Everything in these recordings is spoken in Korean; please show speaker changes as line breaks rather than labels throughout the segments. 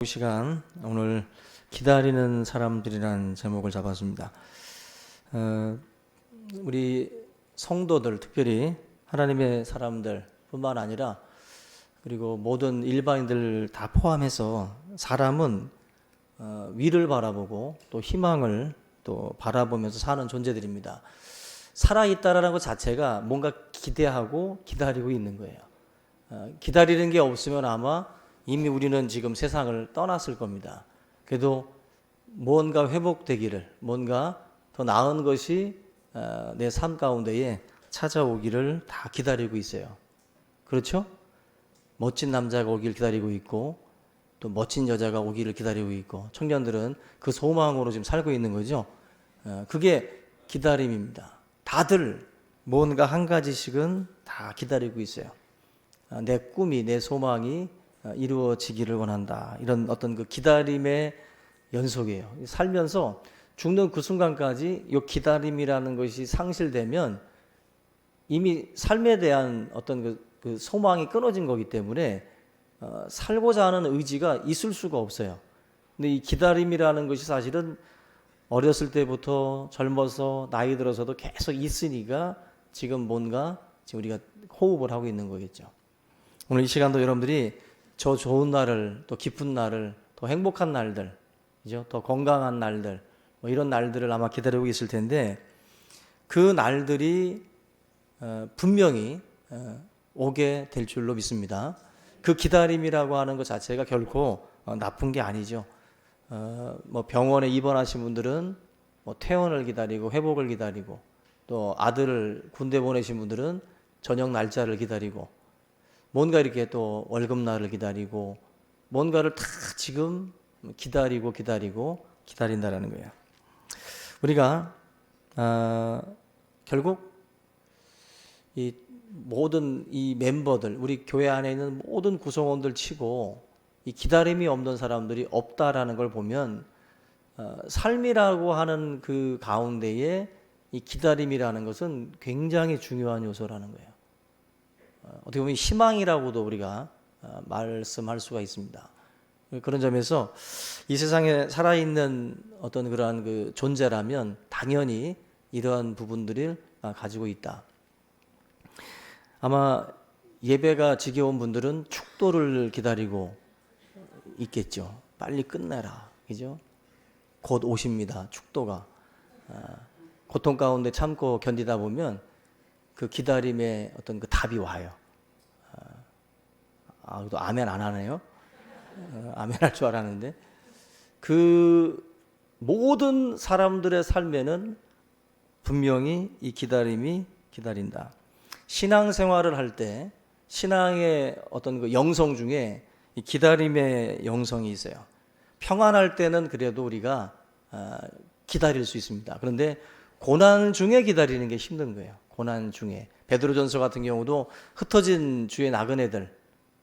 이 시간 오늘 기다리는 사람들이라는 제목을 잡았습니다. 우리 성도들, 특별히 하나님의 사람들 뿐만 아니라 그리고 모든 일반인들 다 포함해서 사람은 위를 바라보고 또 희망을 또 바라보면서 사는 존재들입니다. 살아있다라는 것 자체가 뭔가 기대하고 기다리고 있는 거예요. 기다리는 게 없으면 아마 이미 우리는 지금 세상을 떠났을 겁니다. 그래도 뭔가 회복되기를, 뭔가 더 나은 것이 내 삶 가운데에 찾아오기를 다 기다리고 있어요. 그렇죠? 멋진 남자가 오기를 기다리고 있고 또 멋진 여자가 오기를 기다리고 있고 청년들은 그 소망으로 지금 살고 있는 거죠. 그게 기다림입니다. 다들 뭔가 한 가지씩은 다 기다리고 있어요. 내 꿈이, 내 소망이 이루어지기를 원한다. 이런 어떤 그 기다림의 연속이에요. 살면서 죽는 그 순간까지 이 기다림이라는 것이 상실되면 이미 삶에 대한 어떤 그 소망이 끊어진 거기 때문에 살고자 하는 의지가 있을 수가 없어요. 근데 이 기다림이라는 것이 사실은 어렸을 때부터 젊어서 나이 들어서도 계속 있으니까 지금 뭔가 지금 우리가 호흡을 하고 있는 거겠죠. 오늘 이 시간도 여러분들이 저 좋은 날을, 또 기쁜 날을, 더 행복한 날들, 그죠? 더 건강한 날들, 뭐 이런 날들을 아마 기다리고 있을 텐데 그 날들이 분명히 오게 될 줄로 믿습니다. 그 기다림이라고 하는 것 자체가 결코 나쁜 게 아니죠. 뭐 병원에 입원하신 분들은 뭐 퇴원을 기다리고 회복을 기다리고 또 아들을 군대 보내신 분들은 전역 날짜를 기다리고 뭔가 이렇게 또 월급날을 기다리고 뭔가를 다 지금 기다린다라는 거예요. 우리가 결국 이 모든 이 멤버들, 우리 교회 안에 있는 모든 구성원들 치고 이 기다림이 없는 사람들이 없다라는 걸 보면 삶이라고 하는 그 가운데에 이 기다림이라는 것은 굉장히 중요한 요소라는 거예요. 어떻게 보면 희망이라고도 우리가 말씀할 수가 있습니다. 그런 점에서 이 세상에 살아있는 어떤 그러한 그 존재라면 당연히 이러한 부분들을 가지고 있다. 아마 예배가 지겨운 분들은 축도를 기다리고 있겠죠. 빨리 끝내라. 그죠? 곧 오십니다. 축도가. 고통 가운데 참고 견디다 보면 그 기다림의 어떤 그 답이 와요. 또 아멘 안 하네요. 아멘 할 줄 알았는데 그 모든 사람들의 삶에는 분명히 이 기다림이 기다린다. 신앙생활을 할 때 신앙의 어떤 그 영성 중에 이 기다림의 영성이 있어요. 평안할 때는 그래도 우리가 기다릴 수 있습니다. 그런데 고난 중에 기다리는 게 힘든 거예요. 고난 중에. 베드로전서 같은 경우도 흩어진 주의 나그네들,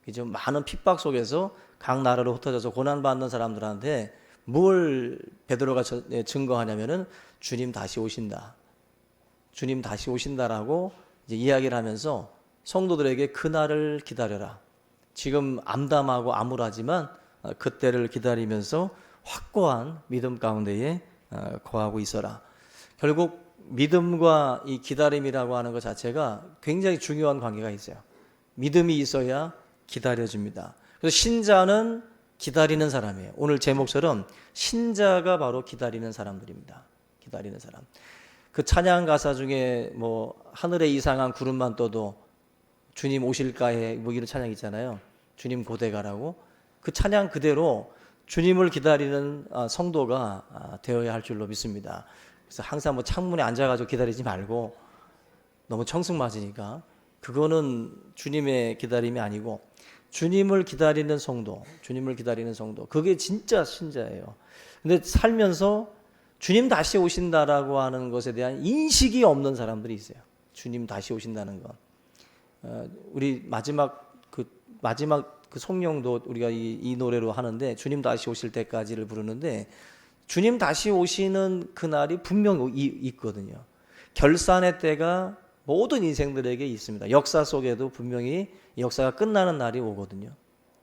그죠? 많은 핍박 속에서 각 나라로 흩어져서 고난받는 사람들한테 뭘 베드로가 증거하냐면은 주님 다시 오신다. 주님 다시 오신다라고 이제 이야기를 하면서 성도들에게 그날을 기다려라. 지금 암담하고 암울하지만 그때를 기다리면서 확고한 믿음 가운데에 거하고 있어라. 결국 믿음과 이 기다림이라고 하는 것 자체가 굉장히 중요한 관계가 있어요. 믿음이 있어야 기다려집니다. 그래서 신자는 기다리는 사람이에요. 오늘 제목처럼 신자가 바로 기다리는 사람들입니다. 기다리는 사람. 그 찬양 가사 중에 뭐 하늘에 이상한 구름만 떠도 주님 오실까에 뭐 이런 찬양 있잖아요. 주님 고대가라고. 그 찬양 그대로 주님을 기다리는 성도가 되어야 할 줄로 믿습니다. 그래서 항상 뭐 창문에 앉아가지고 기다리지 말고 너무 청승맞으니까 그거는 주님의 기다림이 아니고 주님을 기다리는 성도, 주님을 기다리는 성도, 그게 진짜 신자예요. 근데 살면서 주님 다시 오신다라고 하는 것에 대한 인식이 없는 사람들이 있어요. 주님 다시 오신다는 건. 우리 마지막 그 성령도 우리가 이 노래로 하는데 주님 다시 오실 때까지를 부르는데 주님 다시 오시는 그날이 분명 있거든요. 결산의 때가 모든 인생들에게 있습니다. 역사 속에도 분명히 역사가 끝나는 날이 오거든요.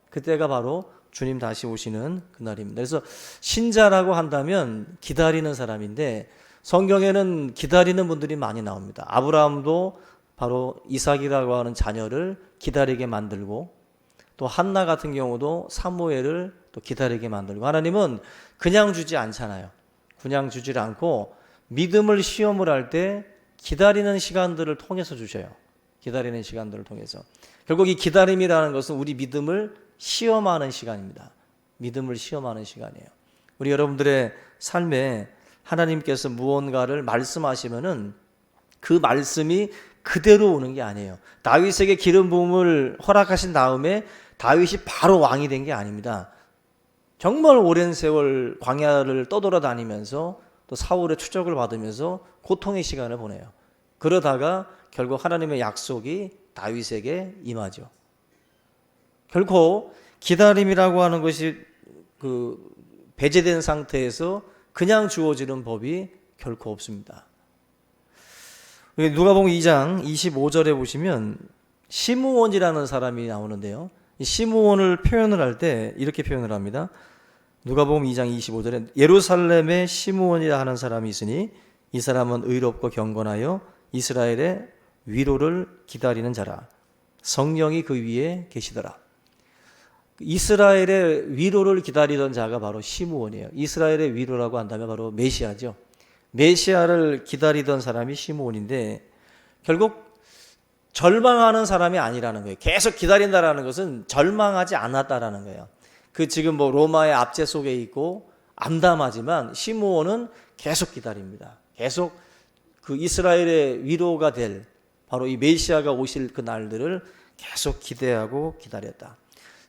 그때가 바로 주님 다시 오시는 그날입니다. 그래서 신자라고 한다면 기다리는 사람인데 성경에는 기다리는 분들이 많이 나옵니다. 아브라함도 바로 이삭이라고 하는 자녀를 기다리게 만들고, 또 한나 같은 경우도 사무엘을 또 기다리게 만들고, 하나님은 그냥 주지 않잖아요. 그냥 주질 않고 믿음을 시험을 할 때 기다리는 시간들을 통해서 주셔요. 기다리는 시간들을 통해서. 결국 이 기다림이라는 것은 우리 믿음을 시험하는 시간입니다. 믿음을 시험하는 시간이에요. 우리 여러분들의 삶에 하나님께서 무언가를 말씀하시면은 그 말씀이 그대로 오는 게 아니에요. 다윗에게 기름 부음을 허락하신 다음에 다윗이 바로 왕이 된 게 아닙니다. 정말 오랜 세월 광야를 떠돌아다니면서 또 사울의 추적을 받으면서 고통의 시간을 보내요. 그러다가 결국 하나님의 약속이 다윗에게 임하죠. 결코 기다림이라고 하는 것이 배제된 상태에서 그냥 주어지는 법이 결코 없습니다. 누가복음 2장 25절에 보시면 시므온이라는 사람이 나오는데요. 이 시므온을 표현을 할 때 이렇게 표현을 합니다. 누가복음 2장 25절에 예루살렘에 시므온이라 하는 사람이 있으니 이 사람은 의롭고 경건하여 이스라엘의 위로를 기다리는 자라. 성령이 그 위에 계시더라. 이스라엘의 위로를 기다리던 자가 바로 시므온이에요. 이스라엘의 위로라고 한다면 바로 메시아죠. 메시아를 기다리던 사람이 시므온인데 결국 절망하는 사람이 아니라는 거예요. 계속 기다린다라는 것은 절망하지 않았다라는 거예요. 지금 로마의 압제 속에 있고 암담하지만 시므온은 계속 기다립니다. 계속 그 이스라엘의 위로가 될 바로 이 메시아가 오실 그 날들을 계속 기대하고 기다렸다.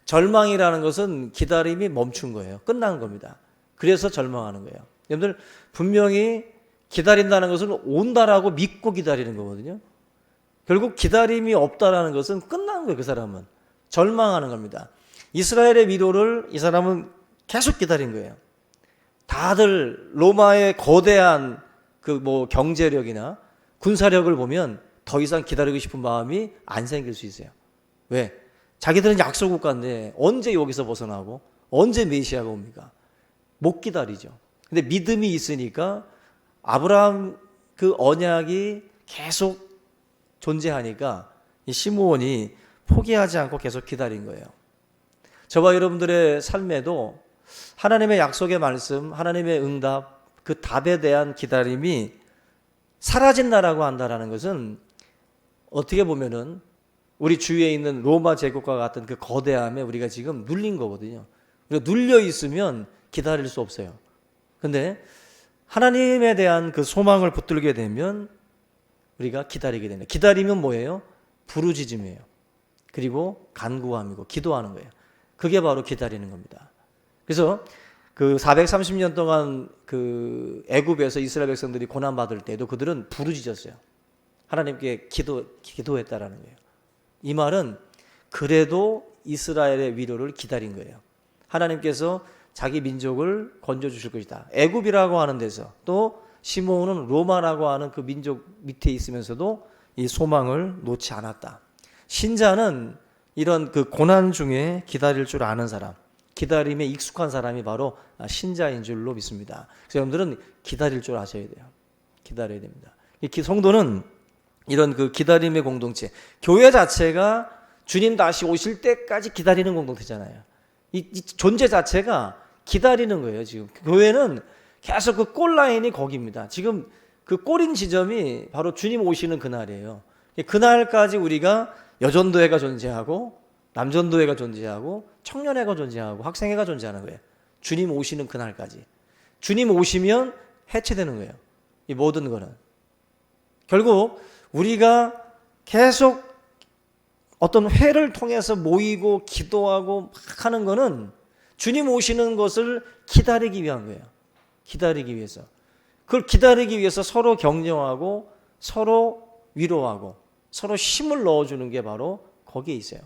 절망이라는 것은 기다림이 멈춘 거예요. 끝난 겁니다. 그래서 절망하는 거예요. 여러분들 분명히 기다린다는 것은 온다라고 믿고 기다리는 거거든요. 결국 기다림이 없다라는 것은 끝난 거예요. 그 사람은 절망하는 겁니다. 이스라엘의 위로를 이 사람은 계속 기다린 거예요. 다들 로마의 거대한 경제력이나 군사력을 보면 더 이상 기다리고 싶은 마음이 안 생길 수 있어요. 왜? 자기들은 약속 국가인데 언제 여기서 벗어나고 언제 메시아가 옵니까? 못 기다리죠. 근데 믿음이 있으니까 아브라함 그 언약이 계속 존재하니까 이 시므온이 포기하지 않고 계속 기다린 거예요. 저와 여러분들의 삶에도 하나님의 약속의 말씀, 하나님의 응답, 그 답에 대한 기다림이 사라진다라고 한다라는 것은 어떻게 보면은 우리 주위에 있는 로마 제국과 같은 그 거대함에 우리가 지금 눌린 거거든요. 우리가 눌려 있으면 기다릴 수 없어요. 근데 하나님에 대한 그 소망을 붙들게 되면 우리가 기다리게 됩니다. 기다리면 뭐예요? 부르짖음이에요. 그리고 간구함이고 기도하는 거예요. 그게 바로 기다리는 겁니다. 그래서 430년 동안 애굽에서 이스라엘 백성들이 고난 받을 때도 그들은 부르짖었어요. 하나님께 기도했다라는 거예요. 이 말은 그래도 이스라엘의 위로를 기다린 거예요. 하나님께서 자기 민족을 건져 주실 것이다. 애굽이라고 하는 데서 또 시므온은 로마라고 하는 그 민족 밑에 있으면서도 이 소망을 놓지 않았다. 신자는 이런 고난 중에 기다릴 줄 아는 사람, 기다림에 익숙한 사람이 바로 신자인 줄로 믿습니다. 그래서 여러분들은 기다릴 줄 아셔야 돼요. 기다려야 됩니다. 성도는 이런 기다림의 공동체, 교회 자체가 주님 다시 오실 때까지 기다리는 공동체잖아요. 이 존재 자체가 기다리는 거예요. 지금 교회는 계속 골라인이 거기입니다. 지금 골인 지점이 바로 주님 오시는 그날이에요. 그날까지 우리가 여전도회가 존재하고 남전도회가 존재하고 청년회가 존재하고 학생회가 존재하는 거예요. 주님 오시는 그날까지. 주님 오시면 해체되는 거예요. 이 모든 거는. 결국 우리가 계속 어떤 회를 통해서 모이고 기도하고 막 하는 거는 주님 오시는 것을 기다리기 위한 거예요. 기다리기 위해서. 그걸 기다리기 위해서 서로 격려하고 서로 위로하고 서로 힘을 넣어주는 게 바로 거기에 있어요.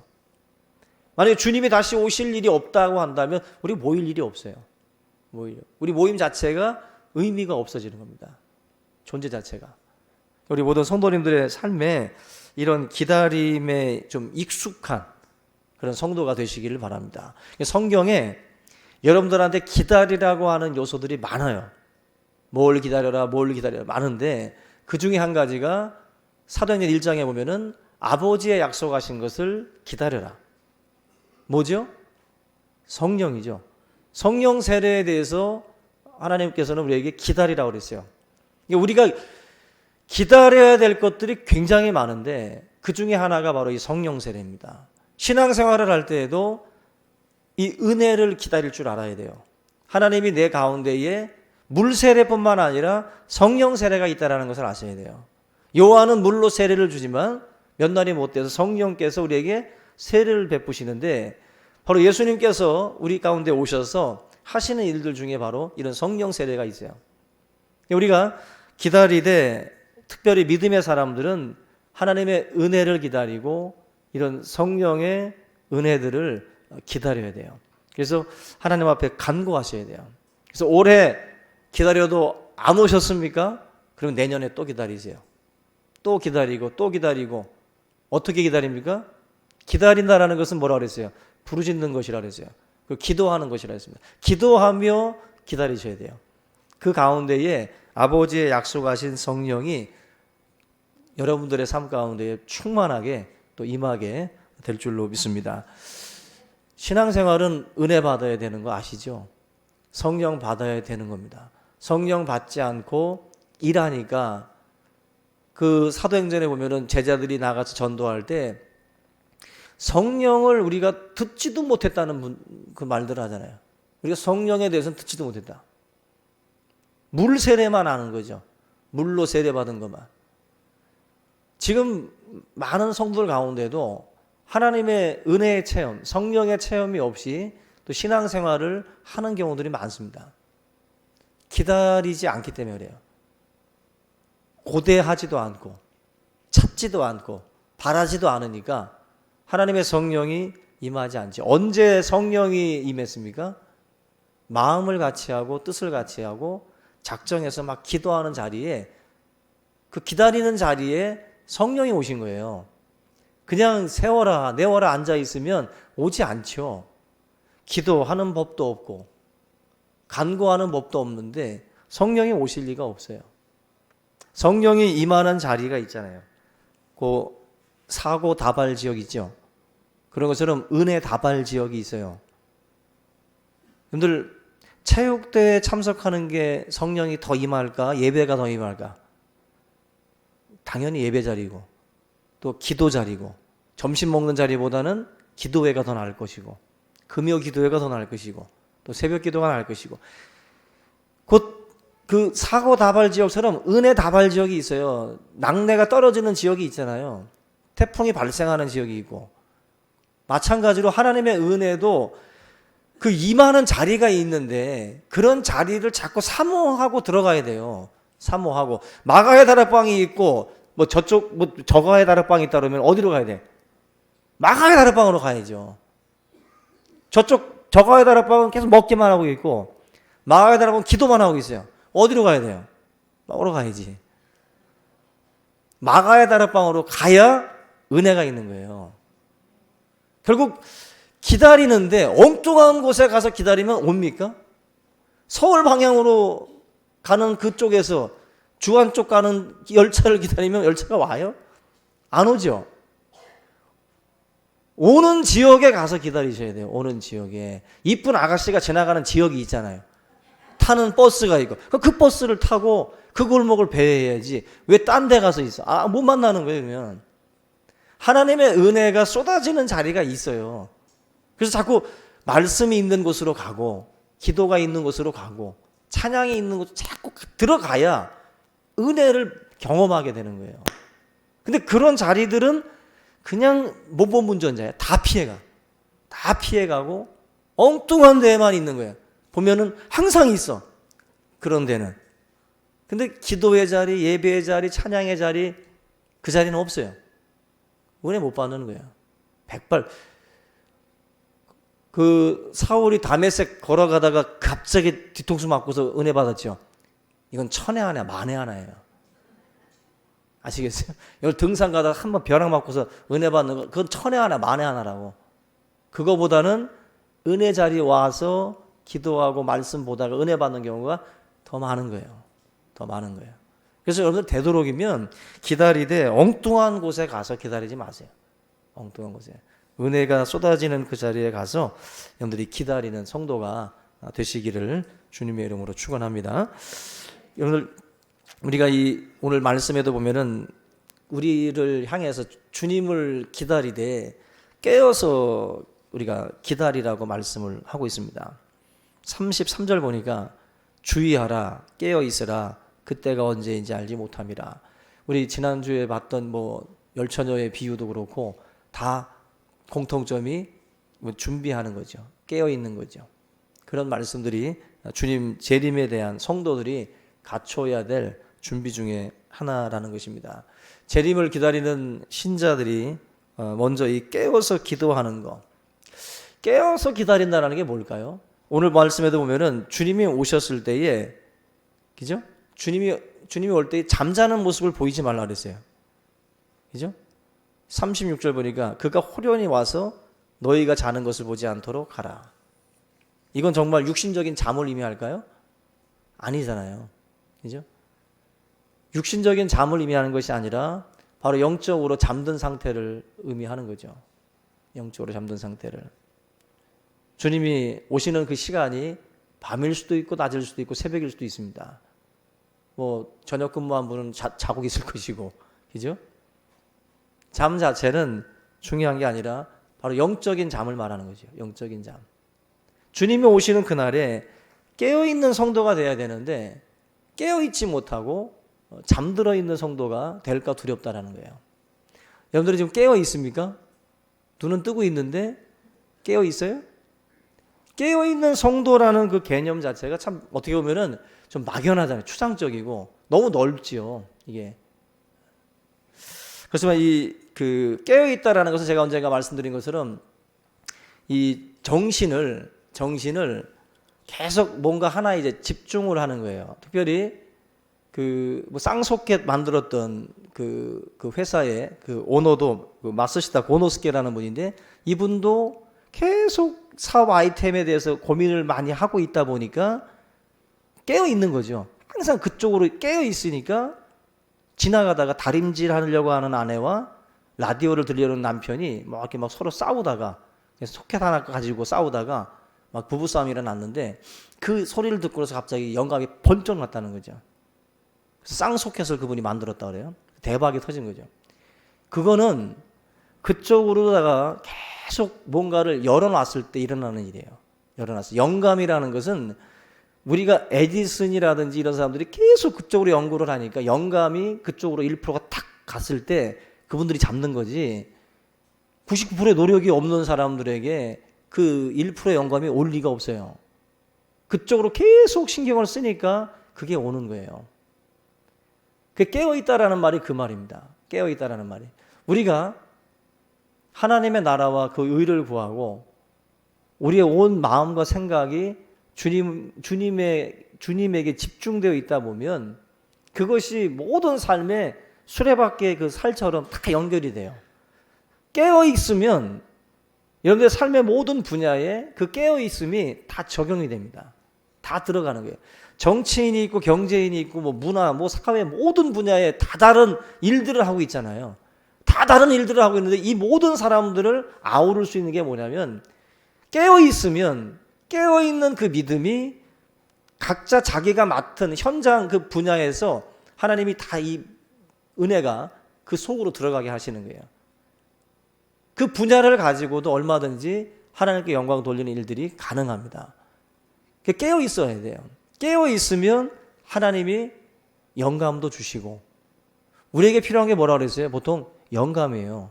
만약에 주님이 다시 오실 일이 없다고 한다면 우리 모일 일이 없어요. 우리 모임 자체가 의미가 없어지는 겁니다. 존재 자체가. 우리 모든 성도님들의 삶에 이런 기다림에 좀 익숙한 그런 성도가 되시기를 바랍니다. 성경에 여러분들한테 기다리라고 하는 요소들이 많아요. 뭘 기다려라 많은데 그 중에 한 가지가 사도행전 1장에 보면은 아버지의 약속하신 것을 기다려라. 뭐죠? 성령이죠. 성령 세례에 대해서 하나님께서는 우리에게 기다리라고 그랬어요. 우리가 기다려야 될 것들이 굉장히 많은데 그 중에 하나가 바로 이 성령 세례입니다. 신앙생활을 할 때에도 이 은혜를 기다릴 줄 알아야 돼요. 하나님이 내 가운데에 물 세례뿐만 아니라 성령 세례가 있다는 것을 아셔야 돼요. 요한은 물로 세례를 주지만 몇 날이 못 돼서 성령께서 우리에게 세례를 베푸시는데 바로 예수님께서 우리 가운데 오셔서 하시는 일들 중에 바로 이런 성령 세례가 있어요. 우리가 기다리되 특별히 믿음의 사람들은 하나님의 은혜를 기다리고 이런 성령의 은혜들을 기다려야 돼요. 그래서 하나님 앞에 간구하셔야 돼요. 그래서 올해 기다려도 안 오셨습니까? 그럼 내년에 또 기다리세요. 또 기다리고 또 기다리고. 어떻게 기다립니까? 기다린다라는 것은 뭐라고 그랬어요? 부르짖는 것이라고 그랬어요. 기도하는 것이라고 했습니다. 기도하며 기다리셔야 돼요. 그 가운데에 아버지의 약속하신 성령이 여러분들의 삶 가운데에 충만하게 또 임하게 될 줄로 믿습니다. 신앙생활은 은혜 받아야 되는 거 아시죠? 성령 받아야 되는 겁니다. 성령 받지 않고 일하니까 그 사도행전에 보면은 제자들이 나가서 전도할 때 성령을 우리가 듣지도 못했다는 그 말들을 하잖아요. 우리가 성령에 대해서는 듣지도 못했다. 물 세례만 아는 거죠. 물로 세례받은 것만. 지금 많은 성도들 가운데도 하나님의 은혜의 체험, 성령의 체험이 없이 또 신앙생활을 하는 경우들이 많습니다. 기다리지 않기 때문에 그래요. 고대하지도 않고 찾지도 않고 바라지도 않으니까 하나님의 성령이 임하지 않지. 언제 성령이 임했습니까? 마음을 같이 하고 뜻을 같이 하고 작정해서 막 기도하는 자리에, 그 기다리는 자리에 성령이 오신 거예요. 그냥 세워라 내워라 앉아 있으면 오지 않죠. 기도하는 법도 없고 간구하는 법도 없는데 성령이 오실 리가 없어요. 성령이 임하는 자리가 있잖아요. 그 사고 다발 지역 있죠. 그런 것처럼 은혜 다발 지역이 있어요. 여러분들 체육대회에 참석하는 게 성령이 더 임할까? 예배가 더 임할까? 당연히 예배 자리고 또 기도 자리고, 점심 먹는 자리보다는 기도회가 더 나을 것이고 금요 기도회가 더 나을 것이고 또 새벽 기도가 나을 것이고, 곧 그 사고 다발 지역처럼 은혜 다발 지역이 있어요. 낙뢰가 떨어지는 지역이 있잖아요. 태풍이 발생하는 지역이 있고, 마찬가지로 하나님의 은혜도 그 임하는 자리가 있는데 그런 자리를 자꾸 사모하고 들어가야 돼요. 사모하고. 마가의 다락방이 있고 뭐 저쪽 뭐 저가의 다락방이 있다 그러면 어디로 가야 돼? 마가의 다락방으로 가야죠. 저쪽 저가의 다락방은 계속 먹기만 하고 있고 마가의 다락방은 기도만 하고 있어요. 어디로 가야 돼요? 먹으러 가야지. 마가의 다락방으로 가야 은혜가 있는 거예요. 결국 기다리는데 엉뚱한 곳에 가서 기다리면 옵니까? 서울 방향으로 가는 그쪽에서 주안 쪽 가는 열차를 기다리면 열차가 와요? 안 오죠? 오는 지역에 가서 기다리셔야 돼요. 오는 지역에. 이쁜 아가씨가 지나가는 지역이 있잖아요. 타는 버스가 있고 그 버스를 타고 그 골목을 배회해야지 왜 딴 데 가서 있어? 못 만나는 거예요. 그러면 하나님의 은혜가 쏟아지는 자리가 있어요. 그래서 자꾸 말씀이 있는 곳으로 가고 기도가 있는 곳으로 가고 찬양이 있는 곳 자꾸 들어가야 은혜를 경험하게 되는 거예요. 근데 그런 자리들은 그냥 모범운전자예요. 다 피해가고 엉뚱한 데에만 있는 거예요. 보면은 항상 있어. 그런 데는. 근데 기도의 자리, 예배의 자리, 찬양의 자리, 그 자리는 없어요. 은혜 못 받는 거예요. 백발. 그 사울이 다메섹 걸어가다가 갑자기 뒤통수 맞고서 은혜 받았죠. 이건 천에 하나, 만에 하나예요. 아시겠어요? 여기 등산 가다가 한번 벼락 맞고서 은혜 받는 거, 그건 천에 하나, 만에 하나라고. 그거보다는 은혜 자리에 와서 기도하고 말씀 보다가 은혜 받는 경우가 더 많은 거예요. 더 많은 거예요. 그래서 여러분들 되도록이면 기다리되 엉뚱한 곳에 가서 기다리지 마세요. 엉뚱한 곳에. 은혜가 쏟아지는 그 자리에 가서 여러분들이 기다리는 성도가 되시기를 주님의 이름으로 축원합니다. 여러분들 우리가 이 오늘 말씀에도 보면은 우리를 향해서 주님을 기다리되 깨어서 우리가 기다리라고 말씀을 하고 있습니다. 33절 보니까 주의하라 깨어 있으라 그때가 언제인지 알지 못함이라. 우리 지난주에 봤던 뭐 열처녀의 비유도 그렇고 다 공통점이 준비하는 거죠. 깨어 있는 거죠. 그런 말씀들이 주님 재림에 대한 성도들이 갖춰야 될 준비 중에 하나라는 것입니다. 재림을 기다리는 신자들이 먼저 이 깨어서 기도하는 거, 깨어서 기다린다는 게 뭘까요? 오늘 말씀에도 보면은 주님이 오셨을 때에, 그죠? 주님이 올 때 잠자는 모습을 보이지 말라 그랬어요. 그죠? 36절 보니까 그가 호련히 와서 너희가 자는 것을 보지 않도록 하라. 이건 정말 육신적인 잠을 의미할까요? 아니잖아요. 그죠? 육신적인 잠을 의미하는 것이 아니라 바로 영적으로 잠든 상태를 의미하는 거죠. 영적으로 잠든 상태를. 주님이 오시는 그 시간이 밤일 수도 있고 낮일 수도 있고 새벽일 수도 있습니다. 뭐 저녁 근무한 분은 자고 있을 것이고, 그죠? 잠 자체는 중요한 게 아니라 바로 영적인 잠을 말하는 거죠. 영적인 잠. 주님이 오시는 그날에 깨어있는 성도가 돼야 되는데 깨어있지 못하고 잠들어 있는 성도가 될까 두렵다라는 거예요. 여러분들이 지금 깨어 있습니까? 눈은 뜨고 있는데 깨어 있어요? 깨어 있는 성도라는 그 개념 자체가 참 어떻게 보면은 좀 막연하잖아요. 추상적이고 너무 넓지요. 이게. 그렇지만 이 그 깨어 있다라는 것은 제가 언젠가 말씀드린 것처럼 이 정신을 계속 뭔가 하나에 이제 집중을 하는 거예요. 특별히 그 뭐 쌍소켓 만들었던 그 회사의 그 오너도 그 마스시다 고노스케라는 분인데 이분도 계속 사업 아이템에 대해서 고민을 많이 하고 있다 보니까 깨어 있는 거죠. 항상 그쪽으로 깨어 있으니까 지나가다가 다림질 하려고 하는 아내와 라디오를 들려는 남편이 막 이렇게 막 서로 싸우다가 소켓 하나 가지고 싸우다가 막 부부싸움이 일어났는데 그 소리를 듣고서 갑자기 영감이 번쩍 났다는 거죠. 쌍소켓을 그분이 만들었다 그래요. 대박이 터진 거죠. 그거는 그쪽으로다가 계속 뭔가를 열어놨을 때 일어나는 일이에요. 열어놨어요. 영감이라는 것은 우리가 에디슨이라든지 이런 사람들이 계속 그쪽으로 연구를 하니까 영감이 그쪽으로 1%가 탁 갔을 때 그분들이 잡는 거지 99%의 노력이 없는 사람들에게 그 1%의 영감이 올 리가 없어요. 그쪽으로 계속 신경을 쓰니까 그게 오는 거예요. 그 깨어있다라는 말이 그 말입니다. 깨어있다라는 말이. 우리가 하나님의 나라와 그 의를 구하고 우리의 온 마음과 생각이 주님에게 집중되어 있다 보면 그것이 모든 삶의 수레바퀴의 그 살처럼 다 연결이 돼요. 깨어있으면 여러분들의 삶의 모든 분야에 그 깨어있음이 다 적용이 됩니다. 다 들어가는 거예요. 정치인이 있고 경제인이 있고 뭐 문화, 뭐 사회 모든 분야에 다 다른 일들을 하고 있잖아요. 다 다른 일들을 하고 있는데 이 모든 사람들을 아우를 수 있는 게 뭐냐면 깨어있으면 깨어있는 그 믿음이 각자 자기가 맡은 현장 그 분야에서 하나님이 다 이 은혜가 그 속으로 들어가게 하시는 거예요. 그 분야를 가지고도 얼마든지 하나님께 영광 돌리는 일들이 가능합니다. 깨어 있어야 돼요. 깨어 있으면 하나님이 영감도 주시고 우리에게 필요한 게 뭐라고 그랬어요? 보통 영감이에요.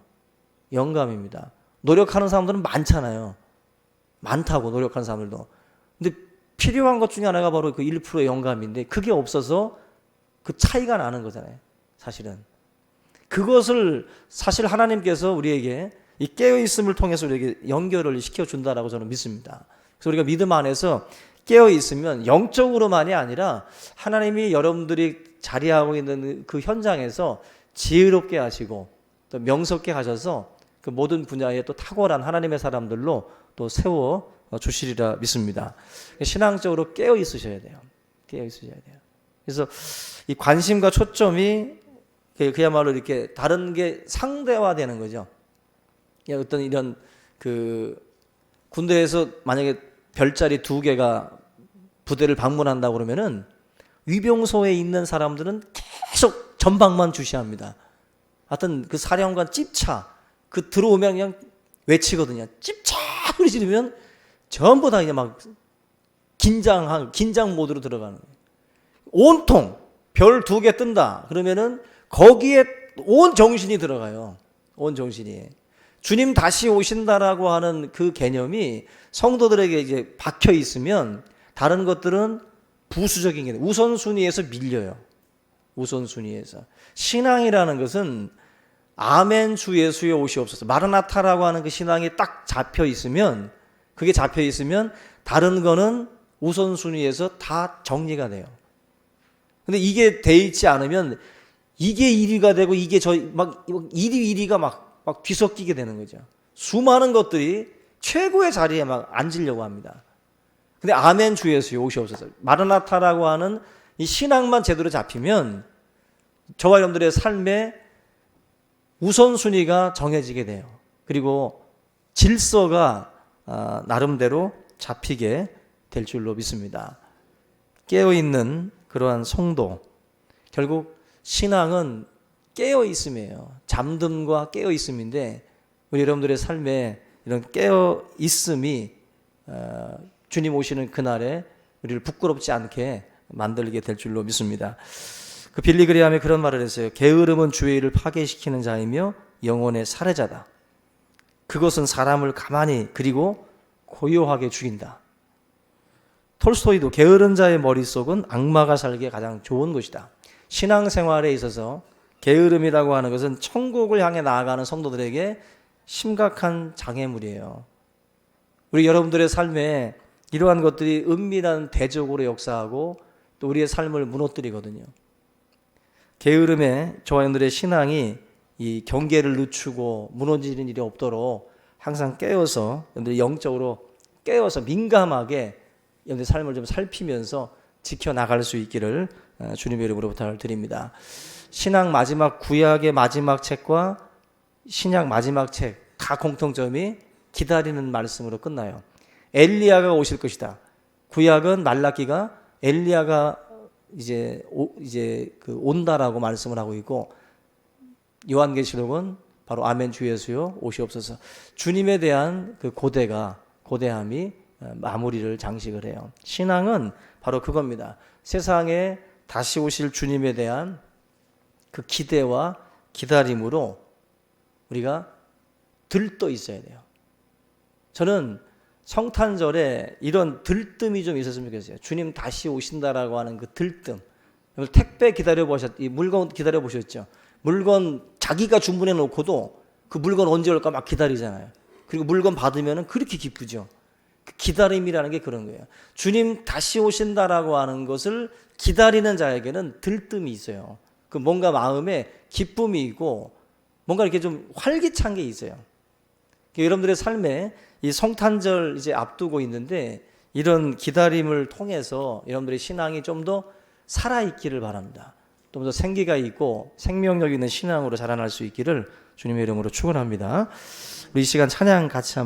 영감입니다. 노력하는 사람들은 많잖아요. 많다고 노력하는 사람들도. 근데 필요한 것 중에 하나가 바로 그 1%의 영감인데 그게 없어서 그 차이가 나는 거잖아요. 사실은. 그것을 사실 하나님께서 우리에게 이 깨어있음을 통해서 우리에게 연결을 시켜준다라고 저는 믿습니다. 그래서 우리가 믿음 안에서 깨어있으면 영적으로만이 아니라 하나님이 여러분들이 자리하고 있는 그 현장에서 지혜롭게 하시고 또 명석게 하셔서 그 모든 분야에 또 탁월한 하나님의 사람들로 또 세워 주시리라 믿습니다. 신앙적으로 깨어 있으셔야 돼요. 깨어 있으셔야 돼요. 그래서 이 관심과 초점이 그야말로 이렇게 다른 게 상대화되는 거죠. 어떤 이런 그 군대에서 만약에 별자리 2개가 부대를 방문한다고 그러면은 위병소에 있는 사람들은 계속 전방만 주시합니다. 하여튼 그 사령관 찝차 그 들어오면 그냥 외치거든요. 찝차 소리 지르면 전부 다 이제 막 긴장 모드로 들어가는 거예요. 온통 별 2개 뜬다 그러면은 거기에 온 정신이 들어가요. 온 정신이. 주님 다시 오신다라고 하는 그 개념이 성도들에게 이제 박혀 있으면 다른 것들은 부수적인 게 우선순위에서 밀려요. 우선순위에서. 신앙이라는 것은 아멘 주 예수의 오시옵소서 마르나타라고 하는 그 신앙이 딱 잡혀 있으면 그게 잡혀 있으면 다른 거는 우선순위에서 다 정리가 돼요. 근데 이게 돼 있지 않으면 이게 1위가 되고 이게 막 1위가 막 뒤섞이게 되는 거죠. 수많은 것들이 최고의 자리에 막 앉으려고 합니다. 근데 아멘 주 예수의 오시옵소서 마르나타라고 하는 이 신앙만 제대로 잡히면 저와 여러분들의 삶에 우선순위가 정해지게 돼요. 그리고 질서가 나름대로 잡히게 될 줄로 믿습니다. 깨어있는 그러한 성도, 결국 신앙은 깨어있음이에요. 잠듦과 깨어있음인데 우리 여러분들의 삶에 이런 깨어있음이 주님 오시는 그날에 우리를 부끄럽지 않게 만들게 될 줄로 믿습니다. 그 빌리 그레함이 그런 말을 했어요. 게으름은 주의 일을 파괴시키는 자이며 영혼의 살해자다. 그것은 사람을 가만히 그리고 고요하게 죽인다. 톨스토이도 게으른 자의 머릿속은 악마가 살기에 가장 좋은 곳이다. 신앙생활에 있어서 게으름이라고 하는 것은 천국을 향해 나아가는 성도들에게 심각한 장애물이에요. 우리 여러분들의 삶에 이러한 것들이 은밀한 대적으로 역사하고 또 우리의 삶을 무너뜨리거든요. 게으름에 저와 여러분들의 신앙이 이 경계를 늦추고 무너지는 일이 없도록 항상 깨어서 여러분들이 영적으로 깨어서 민감하게 여러분들의 삶을 좀 살피면서 지켜나갈 수 있기를 주님의 이름으로 부탁을 드립니다. 신앙 마지막 구약의 마지막 책과 신약 마지막 책 다 공통점이 기다리는 말씀으로 끝나요. 엘리야가 오실 것이다. 구약은 말라기가 엘리야가 이제 그 온다라고 말씀을 하고 있고 요한계시록은 바로 아멘 주 예수여 오시옵소서. 주님에 대한 그 고대함이 마무리를 장식을 해요. 신앙은 바로 그겁니다. 세상에 다시 오실 주님에 대한 그 기대와 기다림으로 우리가 들떠 있어야 돼요. 저는 성탄절에 이런 들뜸이 좀 있었으면 좋겠어요. 주님 다시 오신다라고 하는 그 들뜸. 택배 이 물건 기다려보셨죠? 물건 자기가 주문해 놓고도 그 물건 언제 올까 막 기다리잖아요. 그리고 물건 받으면 그렇게 기쁘죠. 그 기다림이라는 게 그런 거예요. 주님 다시 오신다라고 하는 것을 기다리는 자에게는 들뜸이 있어요. 그 뭔가 마음에 기쁨이 있고 뭔가 이렇게 좀 활기찬 게 있어요. 여러분들의 삶에 이 성탄절 이제 앞두고 있는데 이런 기다림을 통해서 여러분들의 신앙이 좀 더 살아있기를 바랍니다. 좀 더 생기가 있고 생명력 있는 신앙으로 자라날 수 있기를 주님의 이름으로 축원합니다. 우리 이 시간 찬양 같이 한번